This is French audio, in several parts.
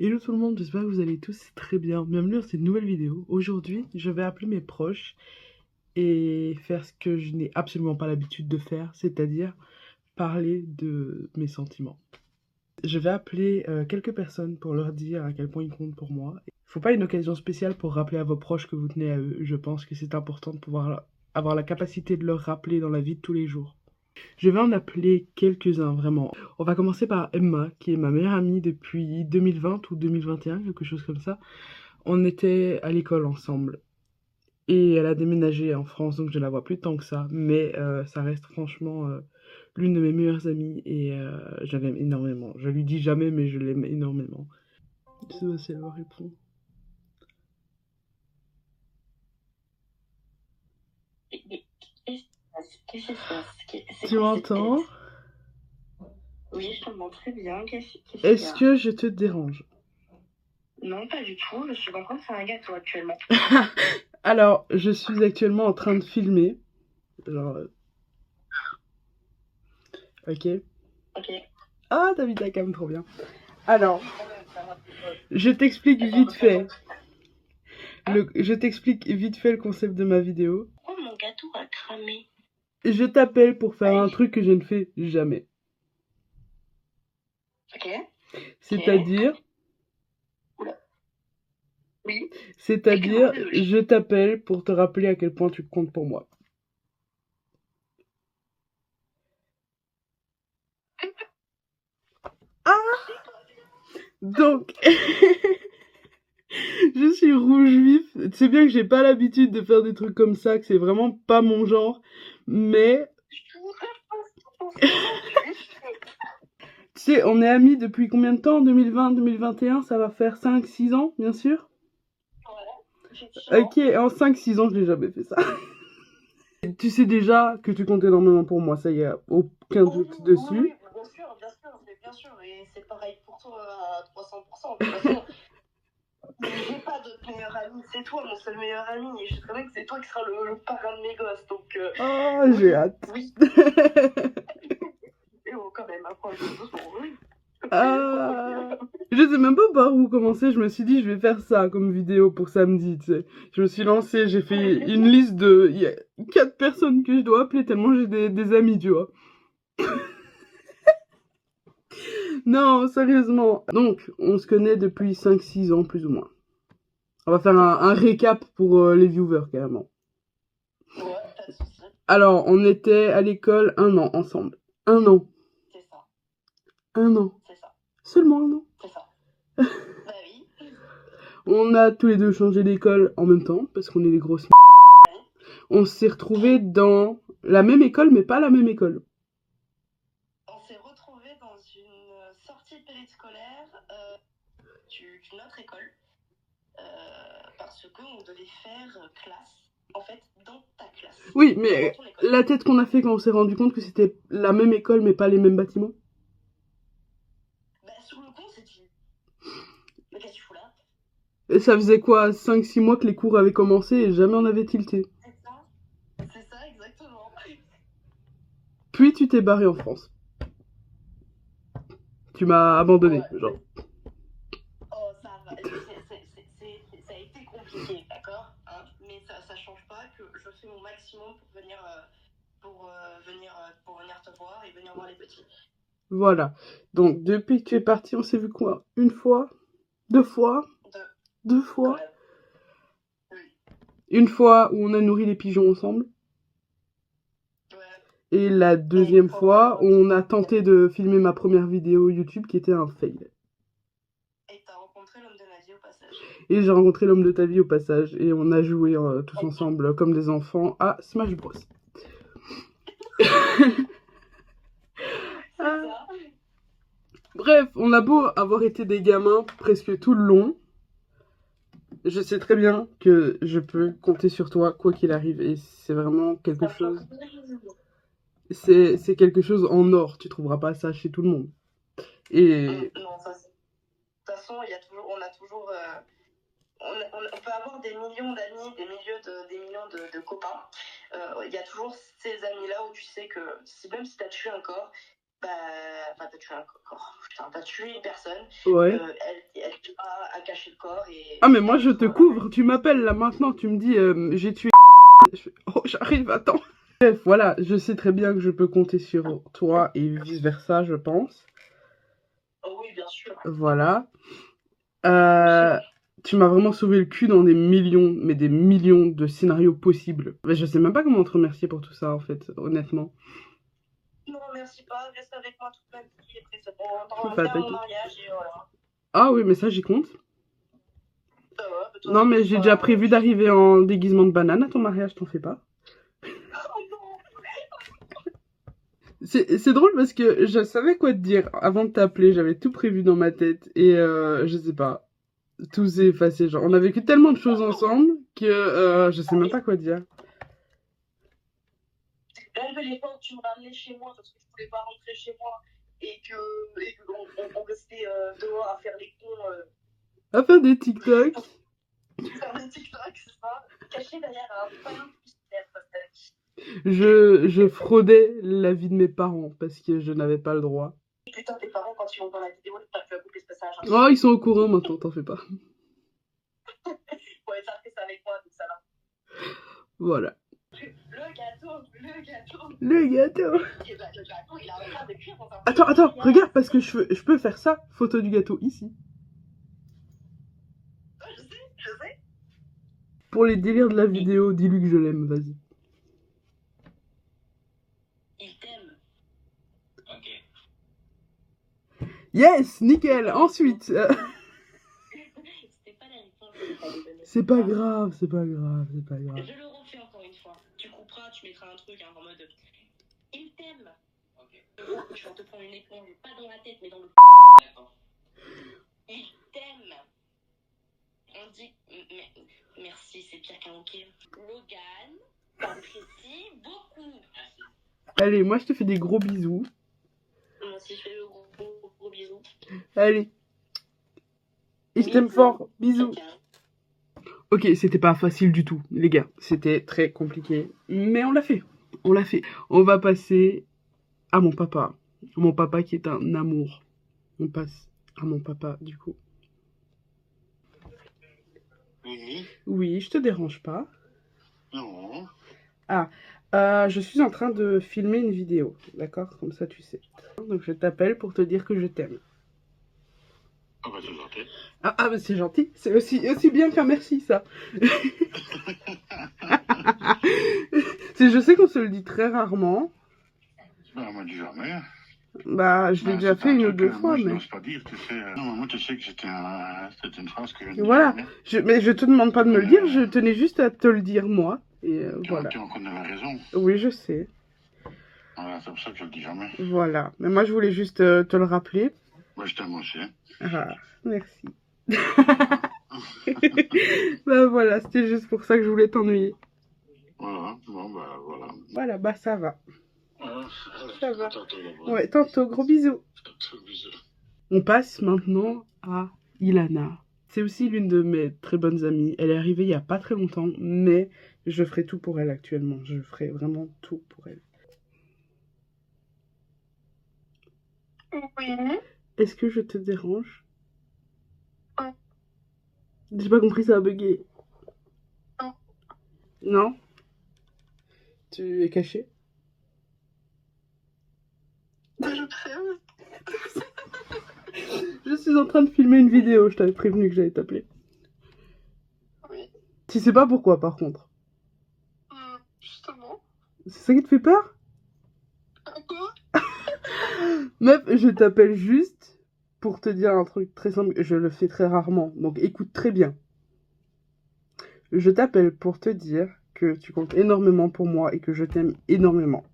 Hello tout le monde, j'espère que vous allez tous très bien. Bienvenue dans cette nouvelle vidéo. Aujourd'hui, je vais appeler mes proches et faire ce que je n'ai absolument pas l'habitude de faire, c'est-à-dire parler de mes sentiments. Je vais appeler quelques personnes pour leur dire à quel point ils comptent pour moi. Faut pas une occasion spéciale pour rappeler à vos proches que vous tenez à eux. Je pense que c'est important de pouvoir avoir la capacité de leur rappeler dans la vie de tous les jours. Je vais en appeler quelques-uns, vraiment. On va commencer par Emma, qui est ma meilleure amie depuis 2020 ou 2021, quelque chose comme ça. On était à l'école ensemble. Et elle a déménagé en France, donc je la vois plus tant que ça. Mais ça reste franchement l'une de mes meilleures amies et je l'aime énormément. Je lui dis jamais, mais je l'aime énormément. Je sais pas si elle va répondre. Qu'est-ce qui se passe? C'est Tu quoi cette tête? m'entends? Oui, je t'entends très bien. Qu'est-ce qu'il y Est-ce a? que je te dérange? Non, pas du tout. Je suis en train de faire un gâteau actuellement. Alors, je suis actuellement en train de filmer. Genre, ok. Ok. Ah, t'as mis ta cam, trop bien. Alors, je t'explique vite fait. Je t'explique vite fait le concept de ma vidéo. Pourquoi mon gâteau a cramé? Je t'appelle pour faire un truc que je ne fais jamais. Ok. C'est-à-dire, Oula. Oui. c'est-à-dire, Désolée. je t'appelle pour te rappeler à quel point tu comptes pour moi. Ah, donc, je suis rouge vif. Tu sais bien que j'ai pas l'habitude de faire des trucs comme ça, que c'est vraiment pas mon genre. Mais, tu sais, on est amis depuis combien de temps? 2020, 2021, ça va faire 5-6 ans, bien sûr. Ok, en 5-6 ans, je n'ai jamais fait ça. Tu sais déjà que tu comptes énormément pour moi, ça y a aucun doute dessus. Oui, bien sûr. Et c'est pareil pour toi à 300%. De toute façon, j'ai pas d'autre meilleur ami. C'est toi, mon seul meilleur ami. Et je sais très bien que c'est toi qui seras le parrain de mes gosses. Donc, Oh, oui, j'ai hâte. oui. Et oh, quand même, approche doucement. Oui. Je sais même pas par où commencer, je me suis dit je vais faire ça comme vidéo pour samedi, tu sais. Je me suis lancée, j'ai fait une liste de... Il y a 4 personnes que je dois appeler tellement j'ai des amis, tu vois. Non, sérieusement. Donc, on se connaît depuis 5-6 ans plus ou moins. On va faire un récap pour les viewers carrément. Ouais, pas de soucis. Alors, on était à l'école 1 an ensemble. 1 an. C'est ça. 1 an. C'est ça. Seulement 1 an. C'est ça. Bah oui. On a tous les deux changé d'école en même temps, parce qu'on est des grosses... On s'est retrouvés dans la même école, mais pas la même école. On s'est retrouvés dans une sortie périscolaire d'une autre école parce qu'on devait faire classe, en fait, dans ta classe. Oui, mais la tête qu'on a fait quand on s'est rendu compte que c'était la même école, mais pas les mêmes bâtiments. Bah, sur le coup, c'est dit. Mais qu'est-ce que tu fous là? Et ça faisait quoi, 5-6 mois que les cours avaient commencé et jamais on avait tilté. C'est ça, exactement. Puis tu t'es barré en France. Tu m'as abandonné, Ouais. genre. Oh, ça va. Ça a été compliqué, d'accord, hein, mais ça change pas que je fais mon maximum pour venir, pour venir te voir et venir voir les petits. Voilà. Donc, depuis que tu es parti, on s'est vu quoi? Une fois? 2 fois? 2 fois? Quand même. Oui. Une fois où on a nourri les pigeons ensemble. Ouais. Et la deuxième fois où on a tenté de filmer ma première vidéo YouTube qui était un fail. Et t'as rencontré l'homme de ma vie au passage. Et j'ai rencontré l'homme de ta vie au passage. Et on a joué tous ensemble comme des enfants à Smash Bros. Ah. Bref, on a beau avoir été des gamins presque tout le long. Je sais très bien que je peux compter sur toi quoi qu'il arrive. Et c'est vraiment quelque chose... C'est quelque chose en or. Tu trouveras pas ça chez tout le monde. Et... Non, ça, de toute façon, on a toujours... on peut avoir des millions d'amis, des millions de copains. Il y a toujours ces amis-là où tu sais que même si t'as tué un corps, bah, enfin, t'as tué un corps, putain, t'as tué une personne, ouais. elle d'accord. Et Ah mais moi je te couvre, tu m'appelles là maintenant, tu me dis j'ai tué. Je fais, oh j'arrive, attends. Bref, voilà, je sais très bien que je peux compter sur toi et vice versa, je pense. Oh oui, bien sûr. Voilà. Tu m'as vraiment sauvé le cul dans des millions, mais des millions de scénarios possibles. Mais je sais même pas comment te remercier pour tout ça en fait, honnêtement. Non, merci pas, reste avec moi toute ma vie. Et après, c'est bon, Je me on fais va faire mon attaquer. mariage et voilà. Ah oui, mais ça j'y compte. Ça va, toi Non aussi, mais tu j'ai seras, déjà prévu d'arriver en déguisement de banane à ton mariage, t'en fais pas. Oh non. C'est drôle parce que je savais quoi te dire avant de t'appeler, j'avais tout prévu dans ma tête et je sais pas, tout s'est effacé. Genre, on a vécu tellement de choses ensemble que je sais même pas quoi dire. Même les fois où tu me ramenais chez moi parce que je voulais pas rentrer chez moi et on restait dehors à faire les cons, À faire des TikTok. faire des TikTok, c'est ça, caché derrière un pain Je fraudais la vie de mes parents parce que je n'avais pas le droit. Putain, tes parents, quand ils vont voir la vidéo, tu vas couper ce passage. Hein. Oh, ils sont au courant maintenant, t'en fais pas. Ouais, ça fait ça avec moi, donc ça va. Voilà. Le gâteau, le gâteau. Le gâteau. Et bah, le gâteau, il a un de cuire dans un Attends, regarde, parce que je peux faire ça. Photo du gâteau ici. Ouais, je sais. Pour les délires de la vidéo, dis-lui que je l'aime, vas-y. Il t'aime. Ok. Yes, nickel. Ensuite. C'était pas la réponse que je t'avais donnée. C'est pas grave, c'est pas grave, c'est pas grave. Je le refais encore une fois. Tu couperas, tu mettras un truc en mode. Il t'aime. Ok. Je vais te prendre une éponge, pas dans la tête, mais dans le. D'accord. Il t'aime. On dit. Merci, c'est pire qu'un ok. Logan, t'apprécies beaucoup. Merci. Allez, moi je te fais des gros bisous. Moi aussi, je fais le gros bisous. Allez. Et je t'aime fort. Bisous. Ok, c'était pas facile du tout, les gars. C'était très compliqué. Mais on l'a fait. On l'a fait. On va passer à mon papa. Mon papa qui est un amour. On passe à mon papa, du coup. Oui. Oui, je te dérange pas. Non. Ah, je suis en train de filmer une vidéo, d'accord? Comme ça, tu sais. Donc, je t'appelle pour te dire que je t'aime. Ah bah c'est gentil. Ah, bah, c'est gentil. C'est aussi bien qu'un merci, ça. Je sais qu'on se le dit très rarement. Bah on m'a dit jamais. Bah, je l'ai déjà fait une ou deux fois, moi, mais... je n'ose pas dire, tu sais. Non, moi, tu sais que c'était une phrase que je ne dis Voilà. jamais. Mais je te demande pas de me le dire, je tenais juste à te le dire, moi. Et voilà. Tu en connais la raison. Oui, je sais. Voilà, c'est pour ça que je le dis jamais. Voilà. Mais moi, je voulais juste te le rappeler. Moi, je t'aime aussi. Ah, merci. Bah voilà, c'était juste pour ça que je voulais t'ennuyer. Voilà, bon bah voilà. Voilà, bah ça va. Ça va. Tantôt, Ouais, tantôt, gros bisous. Tantôt, bisous. On passe maintenant à Ilana. C'est aussi l'une de mes très bonnes amies. Elle est arrivée il y a pas très longtemps, mais je ferai tout pour elle actuellement. Je ferai vraiment tout pour elle. Oui. Est-ce que je te dérange? Non. J'ai pas compris, ça a bugué. Non. Non? Tu es caché? Je t'aime. Je suis en train de filmer une vidéo, je t'avais prévenu que j'allais t'appeler. Oui. Tu sais pas pourquoi par contre? Justement. C'est ça qui te fait peur? Quoi? Meuf, je t'appelle juste pour te dire un truc très simple, je le fais très rarement, donc écoute très bien. Je t'appelle pour te dire que tu comptes énormément pour moi et que je t'aime énormément.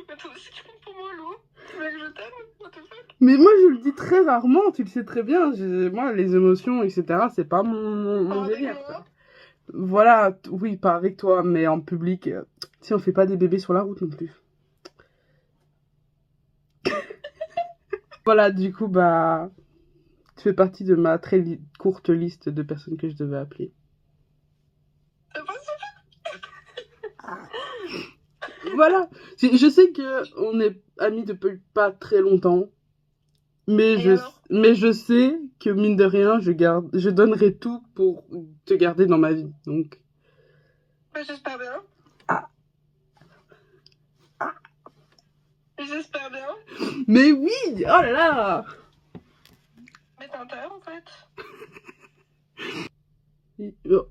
Mais toi aussi tu comptes pour moi, Lou. Tu veux que je t'aime? What the fuck? Mais moi je le dis très rarement, tu le sais très bien. Moi les émotions, etc., c'est pas mon délire. Ça. Voilà, oui, pas avec toi, mais en public. Si on fait pas des bébés sur la route non plus. Voilà, du coup, bah... Tu fais partie de ma très courte liste de personnes que je devais appeler. Voilà. Je sais que on est amis depuis pas très longtemps. Mais Et je, alors? mais je sais que mine de rien, je donnerai tout pour te garder dans ma vie. Donc, Bah, j'espère bien. ah, ah. J'espère bien. Mais oui, oh là là. Mais t'as intérêt en fait. Oh.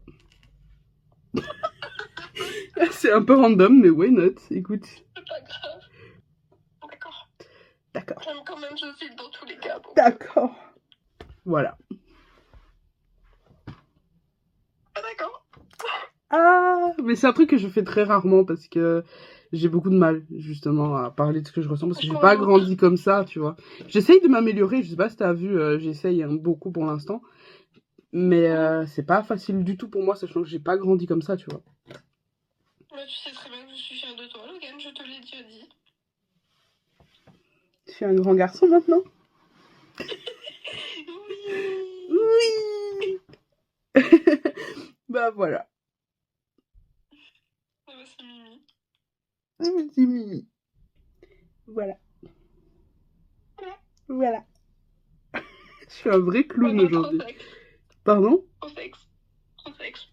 C'est un peu random, mais why not? Écoute, C'est pas grave. D'accord. d'accord, J'aime quand même Joseph dans tous les cas. Donc... d'accord. Voilà. Ah, d'accord. Ah, mais c'est un truc que je fais très rarement parce que j'ai beaucoup de mal, justement, à parler de ce que je ressens parce que j'ai pas grandi comme ça, tu vois. J'essaye de m'améliorer, je sais pas si t'as vu, j'essaye beaucoup pour l'instant, mais c'est pas facile du tout pour moi, sachant que j'ai pas grandi comme ça, tu vois. Mais tu sais très bien que je suis fière de toi, Logan, je te l'ai déjà dit. Je suis un grand garçon maintenant. Oui. Oui. Bah voilà. Ah bah, c'est Mimi. C'est Mimi. Voilà. Voilà. Je suis un vrai clown Oh non, aujourd'hui. trop sexe. Pardon? Trop sexe. Trop sexe.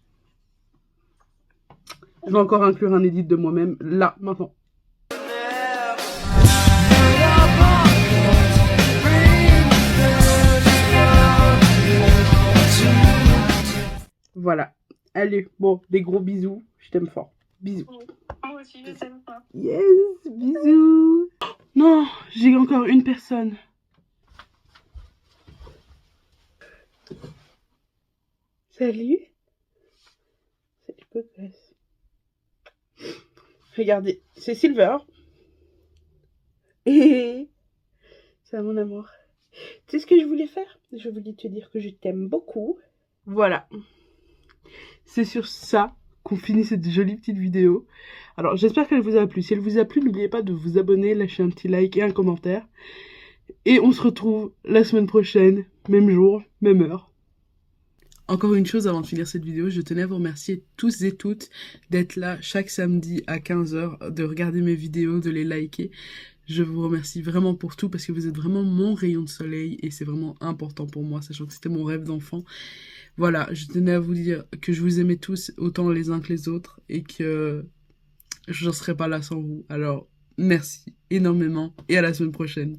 Je vais encore inclure un edit de moi-même, là, maintenant. Voilà. Allez, bon, des gros bisous. Je t'aime fort. Bisous. Moi aussi, je t'aime pas. Yes, bisous. Non, j'ai encore une personne. Salut. Salut, cocosse. Regardez, c'est Silver. Et c'est mon amour. Tu sais ce que je voulais faire? Je voulais te dire que je t'aime beaucoup. Voilà. C'est sur ça qu'on finit cette jolie petite vidéo. Alors, j'espère qu'elle vous a plu. Si elle vous a plu, n'oubliez pas de vous abonner, lâcher un petit like et un commentaire. Et on se retrouve la semaine prochaine, même jour, même heure. Encore une chose avant de finir cette vidéo, je tenais à vous remercier tous et toutes d'être là chaque samedi à 15h, de regarder mes vidéos, de les liker. Je vous remercie vraiment pour tout parce que vous êtes vraiment mon rayon de soleil et c'est vraiment important pour moi, sachant que c'était mon rêve d'enfant. Voilà, je tenais à vous dire que je vous aimais tous autant les uns que les autres et que je n'en serais pas là sans vous. Alors, merci énormément et à la semaine prochaine.